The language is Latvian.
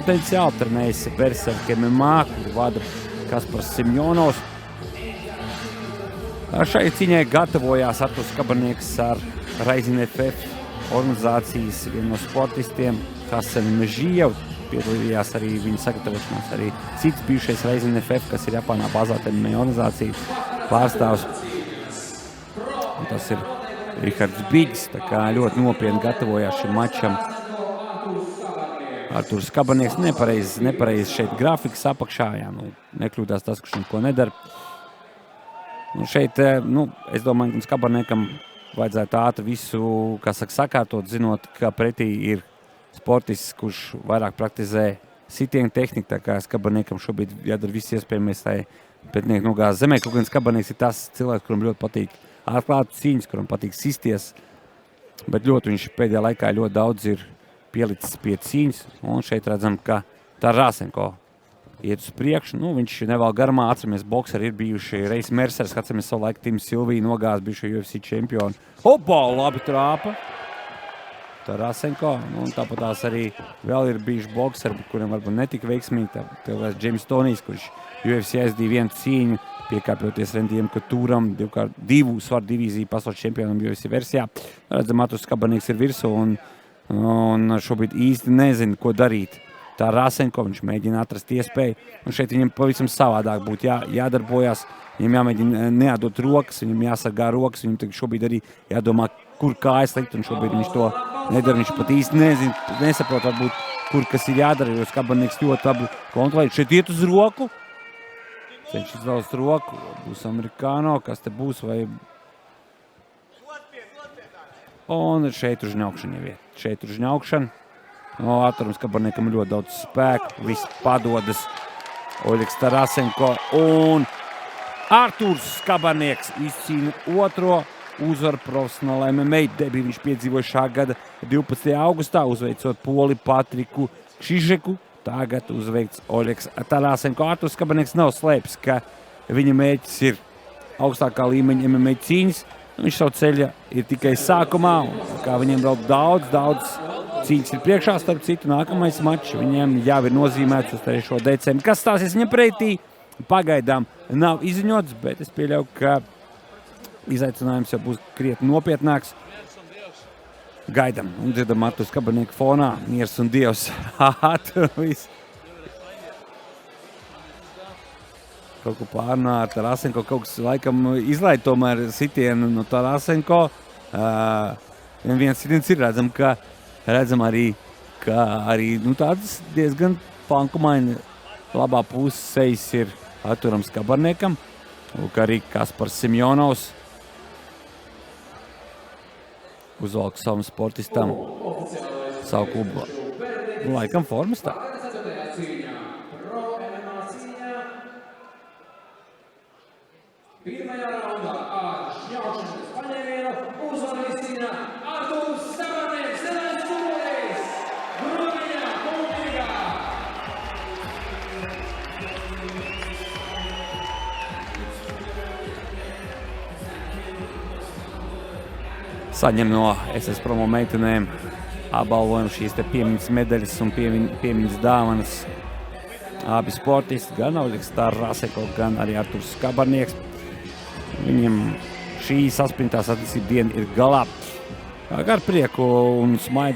potenciāli, trenējas Berserk MMA, kur vada Kaspars Simjonovs. Šai ciņai gatavojās Arturs Kabarnieks ar Rising FF organizācijas vienu no sportistiem, Hasan Mežiev. Piedalījās arī viņa sagatavošanās, arī cits bijušais Rising FF, kas ir Japānā bāzēta MMA organizācija pārstāvs. Un tas ir Rihards Bigs, tā kā ļoti nopietni gatavojās šim mačam. Arturs Kabarnieks nepareiz šeit grafikas apakšā, nekļūdās tas, kurš neko nedara. Un šeit, es domāju, ka Kabarniekam vajadzētu ātri visu, sakārtot, zinot, ka pretī ir sportists, kurš vairāk praktizē sitienu tehniku, tā kā Kabarniekam šobrīd jādara viss iespējamais, lai pretinieki nogāz zemē. Kaut gan Kabarnieks ir tas cilvēks, kuram ļoti patīk ārklātas cīņas, kuram patīk sisties, bet viņš pēdējā laikā ļoti daudz ir pielicis pie cīņas, un šeit redzam, ka Tarasenko iet uz priekšu. Viņš nevēl garumā, atceramies, bokseri ir bijuši Reis Mersers, atceramies savu laiku Tim Silviju nogāz bijušo UFC čempionu. Opa, labi trāpa! Tarasenko, un tāpat tās arī vēl ir bijuši bokseri, kuriem varbūt netika veiksmīgi. Tev James Tonijs, kurš UFC aizdīja vienu cīņu, piekāpjoties Rendijam Katūram, divu svaru divīziju pasaules čempionam UFC versijā. Redzam, Arturs Kabarnieks ir virsū un šobrīd īsti nezina, ko darīt. Tarasenko, viņš mēģina atrast iespēju, un šeit viņam pavisam savādāk būtu jādarbojas. Viņam jāmēģina neatdot rokas, viņam jāsargā rokas, viņam šobrīd arī jādomā, kur kājas likt, un šobrīd viņš to nedara. Viņš pat īsti nesaprot, varbūt, kur kas ir jādara, jo Kabarnieks ļoti labi kontrolē. Šeit iet uz roku, cenšas izvēlēt roku, būs amerikāno, kas te būs, vai... Un šeit užņaukšana jau iet. Šeit užņaukšana. Arturam Kabarniekam ļoti daudz spēku, viss padodas. Oļegs Tarasenko un Arturs Kabarnieks izcīna otro uzvaru profesionālā MMA debiju. Viņš piedzīvoja šā gada 12. augustā, uzveicot poli Patriku Kšižeku. Tagad uzveikts Oļegs Tarasenko. Arturs Kabarnieks nav slēpis, ka viņa mērķis ir augstākā līmeņa MMA cīņas. Viņš savu ceļa ir tikai sākumā, un kā viņiem vēl daudz cīņas ir priekšā, starp citu nākamais mačs viņiem jau ir nozīmēts uz 3. decembri. Kas stāsies viņa pretī? Pagaidām nav izziņots, bet es pieļauju, ka izaicinājums jau būs krietni nopietnāks. Gaidam un dzirdam Arturs Kabarnieka fonā. Miers un Dievs. Kaut ko pārnā ar Tarasenko, kaut kas laikam izlaid tomēr sitienu no Tarasenko. Viens sitiens ir, redzam arī, ka tāds diezgan pankumaini labā puses sejas ir Arturam Kabarniekam, kā arī Kaspars Simjonovs uzvalk savam sportistam savu klubu. Laikam formas tā. Pirmajā raundā ar šņaušanas paņēmienu uzvarīsina Arturs Kabarnieks, Zemes Kubolis, Grumiņā, Kultīgā. Saņem no SS promo meitenēm apbalvojumu šīs te piemiņas medaļas un piemiņas dāvanas. Abi sportisti, gan Oļegs Tarasenko, gan arī Arturs Kabarnieks. Viņam šī saspringtā sacensību diena ir galā. Ar prieku un smaidu